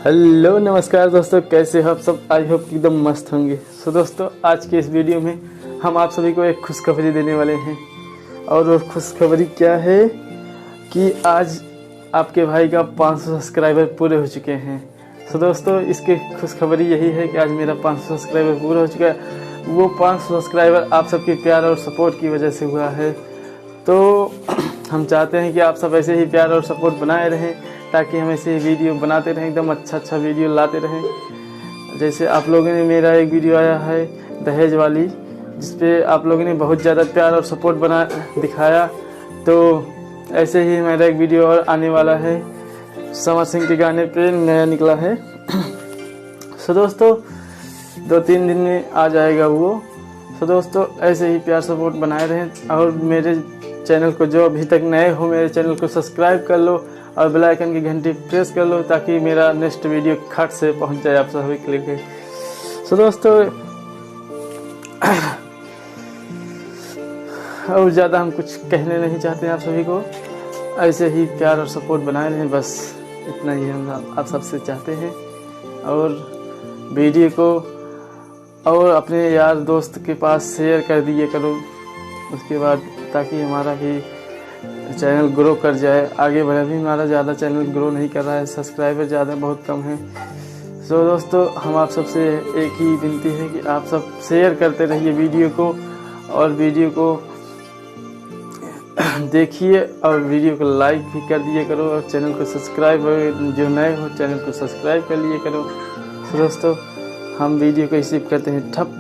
Hello नमस्कार दोस्तों, कैसे हो आप सब। आई होप एकदम मस्त होंगे। सो दोस्तों, आज के इस वीडियो में हम आप सभी को एक खुशखबरी देने वाले हैं। और वो खुशखबरी क्या है कि आज आपके भाई का 500 सब्सक्राइबर पूरे हो चुके हैं। सो दोस्तों, इसकी खुशखबरी यही है कि आज मेरा 500 सब्सक्राइबर पूरा हो चुका है। वो 500 सब्सक्राइबर आप सबके प्यार और सपोर्ट की वजह से हुआ है। तो हम चाहते हैं कि आप सब ऐसे ही प्यार और सपोर्ट बनाए रहें, ताकि हम ऐसे वीडियो बनाते रहें, एकदम अच्छा वीडियो लाते रहें। जैसे आप लोगों ने, मेरा एक वीडियो आया है दहेज वाली, जिसपे आप लोगों ने बहुत ज़्यादा प्यार और सपोर्ट बना दिखाया। तो ऐसे ही मेरा एक वीडियो और आने वाला है, समर सिंह के गाने पे नया निकला है। सो दोस्तों, 2-3 दिन में आ जाएगा वो। सो दोस्तों, ऐसे ही प्यार सपोर्ट बनाए रहें। और मेरे चैनल को, जो अभी तक नए हो, मेरे चैनल को सब्सक्राइब कर लो और बेल आइकन की घंटी प्रेस कर लो, ताकि मेरा नेक्स्ट वीडियो खट से पहुंच जाए आप सभी के लिए। सो दोस्तों, और ज़्यादा हम कुछ कहने नहीं चाहते हैं आप सभी को। ऐसे ही प्यार और सपोर्ट बनाए रहें, बस इतना ही हम आप सबसे चाहते हैं। और वीडियो को और अपने यार दोस्त के पास शेयर कर दिए करो, उसके बाद, ताकि हमारा भी चैनल ग्रो कर जाए, आगे बढ़े। भी हमारा ज़्यादा चैनल ग्रो नहीं कर रहा है, सब्सक्राइबर ज़्यादा बहुत कम है। सो दोस्तों, हम आप सबसे एक ही विनती है कि आप सब शेयर करते रहिए वीडियो को, और वीडियो को देखिए, और वीडियो को लाइक भी कर दिए करो, और चैनल को सब्सक्राइब, जो नए हो चैनल को सब्सक्राइब कर लिए करो। सो दोस्तों, हम वीडियो को रिसीव करते हैं ठप।